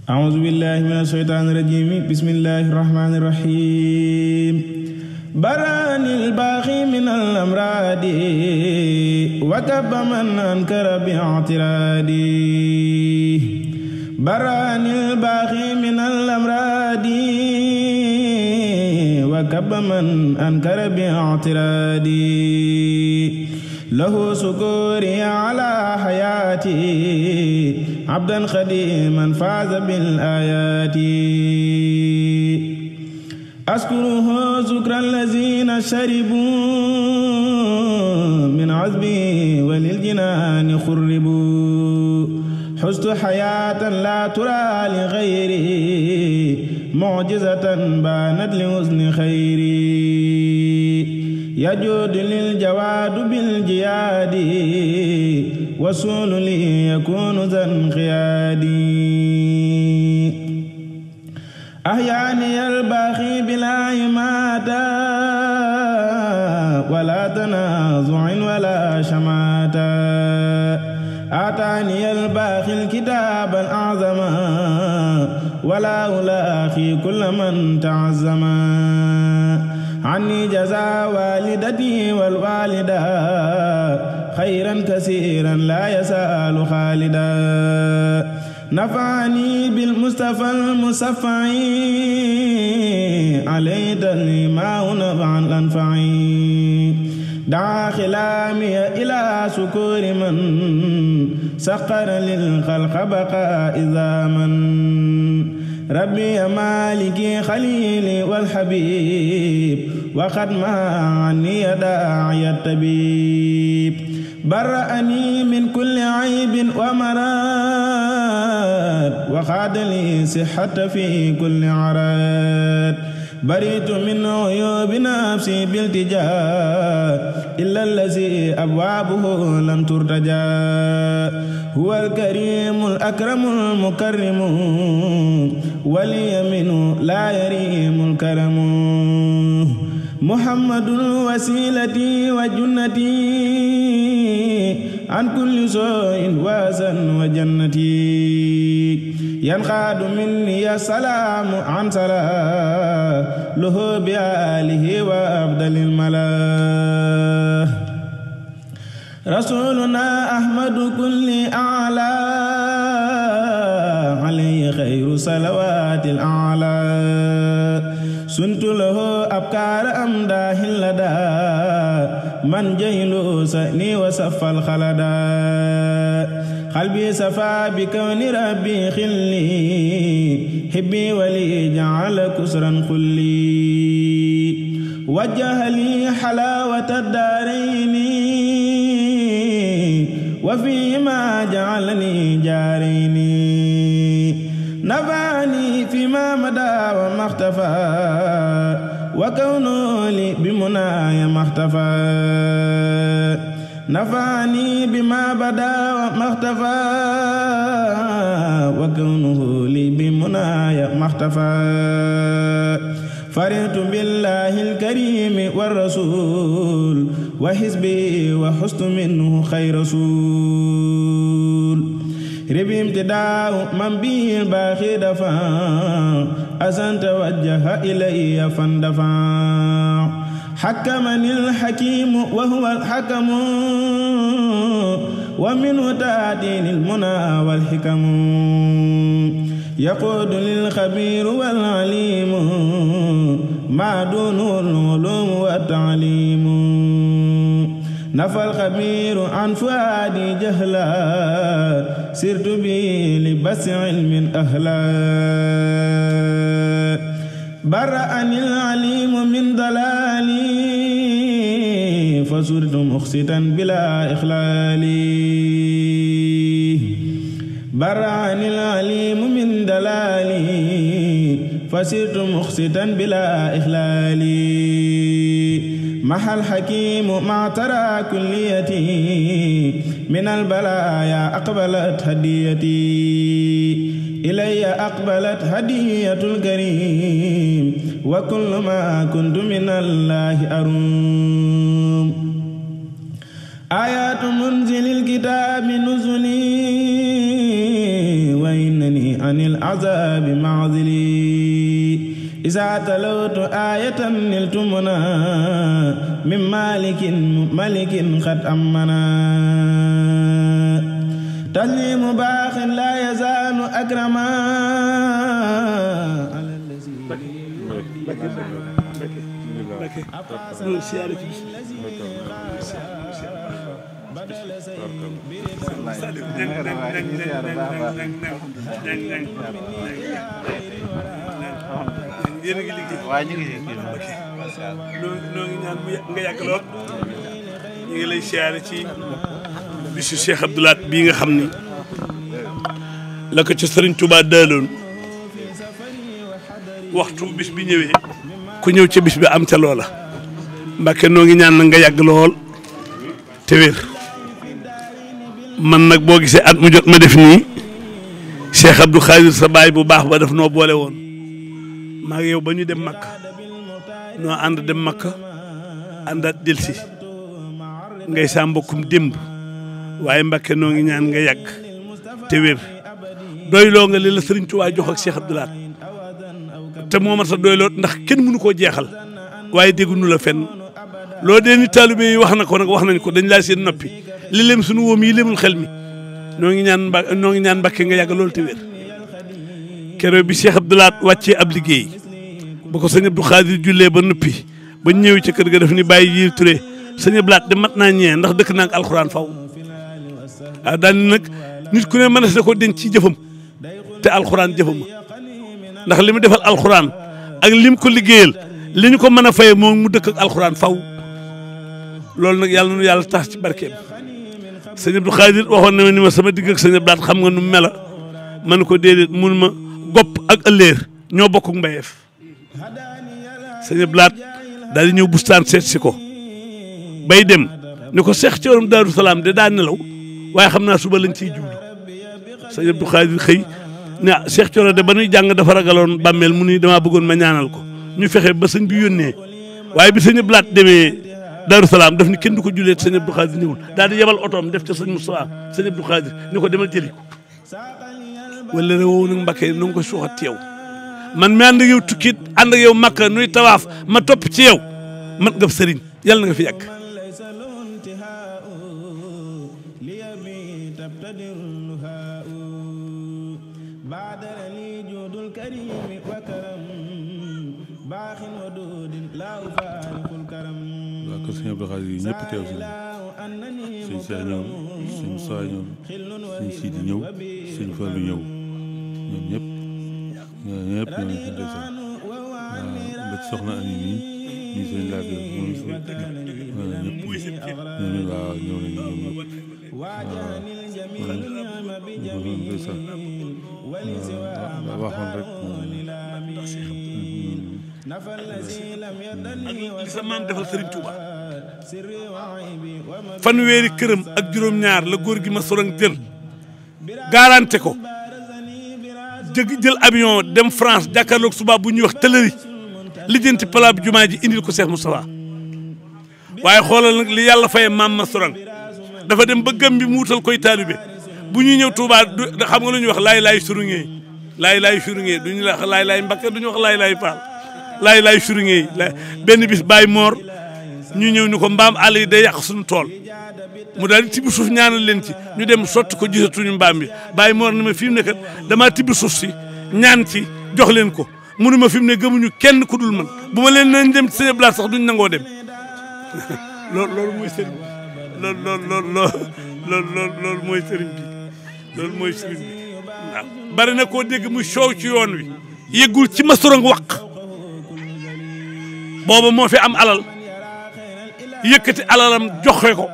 أعوذ بالله من الشيطان الرجيم بسم الله الرحمن الرحيم براني الباغي من الأمراض وكب من أنكر باعترادي براني الباغي من الأمراض وكب من أنكر باعترادي له سكوري على حياتي عبدا خديما فاز بالآيات أذكره ذكر الذين شربوا من عذبي وللجنان خربوا حزت حياة لا ترى لغيري معجزة بانت لحسن خيري يجود للجواد بالجياد وصول لي يكون ذا انقيادي أحياني الباخي بلا إماتة ولا تنازع ولا شماتة آتاني الباخي الكتاب الأعظم ولا ألاخي كل من تعزم عني جزا والدتي والوالدة خيرا كثيرا لا يسأل خالدا نفعني بالمصطفى المصفع عليه الإمام نفعا الأنفع دعا خلامي إلى سكور من سخر للخلق بقاء إذا من ربي مالكي خليلي والحبيب وقد ما عني داعي الطبيب برأني من كل عيب ومراد وخاد لي صحة في كل عراد بريت من عيوب نفسي بالتجاه إلا الذي أبوابه لم ترتجى هو الكريم الأكرم المكرم واليمين لا يريم الكرم محمد وسيلتي وجنتي عن كل سوء وازن وجنتي ينقاد مني السلام عن سلام له بآله وأفضل الملا رسولنا أحمد كل أعلى عليه خير صلوات الأعلى سنت له أبكار أمداه لدى من جيل سأني وسف الخلدا قلبي صفا بكون ربي خلي حبي ولي جعل كسرا خلي وجه لي حلاوة الدارين وفيما جعلني جارين نفعني فيما مدى وما اختفى وكونه لي بمنايا ما اختفى نفعني بما بدا وما اختفى وكونه لي بمنايا ما اختفى فرحت بالله الكريم والرسول وحزبي وحزت منه خير رسول ربي امتداء من به الباخي دفع أسن توجه إلي فاندفع حكمني الحكيم وهو الحكم ومنه تأتيني المنى والحكم يقود للخبير والعليم ما دونه العلوم والتعليم نفى الخبير عن فؤادي جهلا سرت به لبس علم أهلا برأني العليم من ضلالي فصرت مخستا بلا إخلال برأني العليم من دلالي فصرت مخستا بلا إخلال محى الحكيم مع ترى كليتي من البلايا أقبلت هديتي إلي أقبلت هدية الكريم وكل ما كنت من الله أروم آيات منزل الكتاب نزلي وإنني عن العذاب معذلي إذا تلوت آية نلت منا من ملك قد أمنا تسليم باخ لا يزال أكرما على الذي بدل yéen a ngi liggéey waaye ñu ngi liggéey noo ngi ñaan nga yàgg lool ñu ngi lay siyaare ci bisu Cheikh Abdou Lahad bii nga xam ni la ko ci Serigne Touba daaloon waxtu bis bi ñëwee ku ñëw ca bis bi am ca loola Mbàkke noo ngi ñaan na nga yàgg lool te wér man nag boo gisee at mu jot ma def nii Cheikh Abdou Khadir sa baay bu baax ba daf noo boole woon maa ngi yow ba ñu dem Makka noo ànd dem Makka àndaat delsi ngay saa mbokkum démb waaye Mbàkke noo ngi ñaan nga yàgg te wér doyloo nga li la Sëriñ Tuubaa jox ak Cheikh Abdou Lahad te moo mat sa doyloo ndax kenn mënu koo jeexal waaye dégguñu la fenn loo dee ni taalibe yi wax na ko nag wax nañ ko dañ laa seen noppi li lem suñu wóom yi lemul xel mi noo ngi ñaan Mbàkke nga yàgg loolu te wér keroog bi Cheikh Abdou Lahad wàccee ab liggéey ba ko sëñ Abdou Khadir jullee ba noppi ba ñëw ci kër ga def ni bàyyi Yiir Touré sëñ Abdou Lahad de mat naa ñee ndax dëkk naa ak alxuraan faw ah daal ni nag nit ku ne mën na ko denc ci jëfam te alxuraan jëfama ndax li mu defal alxuraan ak lim ko liggéeyal li ñu ko mën a faye moom mu dëkk ak alxuraan faw loolu nag yàlla nu yàlla tax ci barkeem sëñ Abdou Khadir waxoon na ma ni ma sama digg ak sëñ Abdou Lahad xam nga nu mela man ko déedéet mun ma gopp ak ëlleer ñoo bokk mbayeef sëñ Abdou Lahad daal di ñëw bustaan seet si ko bay dem ni ko Seex Coorom Daaru Salaam de daa nelaw waaye xam naa suba lañ ciy jublu sëñ Abdou Khadir xëy ne Seex Cooro de ba nuy jàng dafa ragaloon bàmmeel mu ni damaa bëggoon ma ñaanal ko ñu fexe ba sëñ bi yónnee waaye bi sëñ Abdou Lahad demee Daaru Salaam daf ni kenn du ko jullee sëñ Abdou Khadir ñëwul daal di yebal otoom def ca sëñ Moustapha sëñ Abdou Khadir ni ko demal jëli ko wala re woowu nag Mbàkke na nga ko suuxat ci yow man mi ànd ak yow tukkit ànd ak yow Makka nuy tawaaf ma topp ci yow mat nga sëriñ yàlla na nga fi yàgg waa kër sëñ Abdou Khadir yi ñëpp teew si sëñ Cheikh ñëw sëñ Moussa ñëw sëñ Sidi ñëw sëñ Fallou ñëw ñoom ñëpp ñëpp ñoo ngi fi ndeysaan ba ci soxna Ami nii ñii sëñ laaj moom ñëpp ñooñu waaw ñëw nañu ñoom ñëpp waaw ndeysaan waxoon rek ak li sa maam defal Serigne Touba fanweeri këram ak juróom-ñaar la góor gi ma sorang jël garanté ko jël avion dem France jàkkaarloog suba bu ñuy wax tëlëri lijjanti palaab jumaa ji indil ko Cheikh Moustapha waaye xoolal nag li yàlla faye maam ma sorang dafa dem ba gëm bi mu wutal koy taalibe bu ñuy ñëw Touba xam nga lu ñuy wax laay surungee laay surungee duñu la wax laay Mbakke duñu wax laay Paal laay suringee benn bis Baye Mor ñu ñëw ni ko mbaam àll yi day yàq suñu tool mu daal di tibb suuf ñaanal leen ci ñu dem sotti ko gisatuñu mbaam bi Baye Mor ni ma fi mu ne kat damaa tibb suuf si ñaan ci jox leen ko munu ma fi mu ne gëmuñu kenn ku dul man bu ma leen nañ dem ci seen blaat sax duñ nangoo dem loolu mooy sëriñ bi loolu mooy sëriñ bi loolu mooy sëriñ bi waaw bari na koo dégg muy soow ci yoon wi yëggul ci ma sorong waq booba moo fi am alal yëkkati alalam joxe ko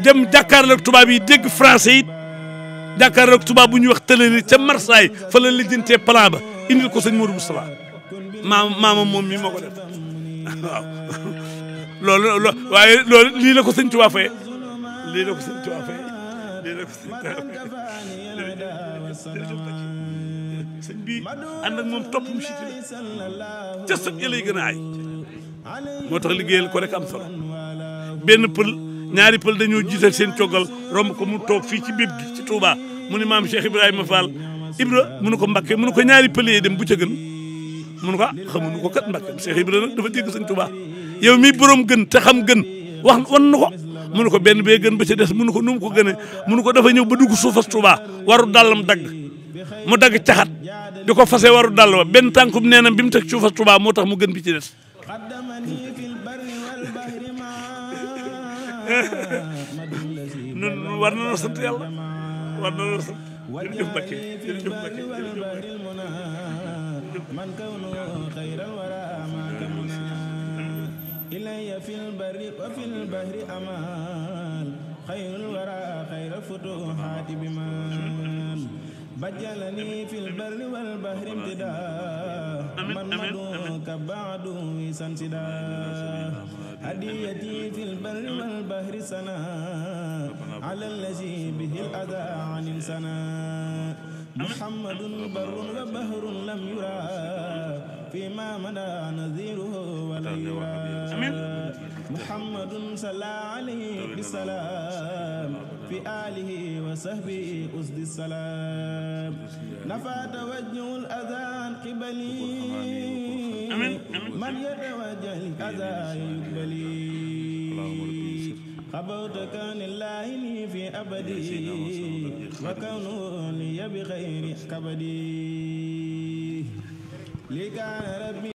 dem jàkkaarloog tubaab yi dégg français yi jàkkaarloog tubaab bu ñuy wax tëlëri ca Marseille fa la lijjantee plan ba indil ko sëñ Modou Moustapha maama moom mi moo ko def waaw loolu waaye loolu lii la ko sëñ Tuubaa faye lii la ko sëñ Tuubaa faye lii la ko sëñ Tuubaa faye sëñ bi ànd ak moom topp mu siti la ca sëñ yi lay gën a ay moo tax liggéeyal ko rek am solo benn pël ñaari pël dañoo jiital seen coggal romb ko mu toog fii ci béb gi ci Touba mu ni maam Cheikh Ibrahima Fall Ibra mu ne ko Mbàkke mu ne ko ñaari pël yi dem bu ca gën mu ne ko xamuñu ko kat Mbàkke Cheikh Ibra nag dafa dégg Sëñ Tuubaa yow mi borom gën te xam gën wax wan na ko mu ne ko benn bee gën ba ca des mu ne ko nu mu ko gënee mu ne ko dafa ñëw ba dugg suufas Tuubaa waru dàllam dagg mu dagg caxat di ko fase waru dàll ba benn tànkum neenam bi mu teg suufas Tuubaa moo tax mu gën bi ci des nun war na noo sant yàlla war na noo sant jërëjëf Mbacke jërëjëf Mbacke من كونه خير الورى ما كمنا إلي في البر وفي البحر أمان خير الورى خير الفتوحات بمان بجلني في البر والبحر امتداء من مدوك بعد سنسدا هديتي في البر والبحر سنا على الذي به الأذى عن سنا محمد بر وبهر لم يرى فيما مدى نذيره ولا يرى محمد صلى عليه بالسلام في آله وصحبه أسد السلام نفى توجه الأذان قبلي من يتوجه الأذى يقبلي خبوت كان الله لي في أبدي وكونه لي بخير كبدي لكان ربي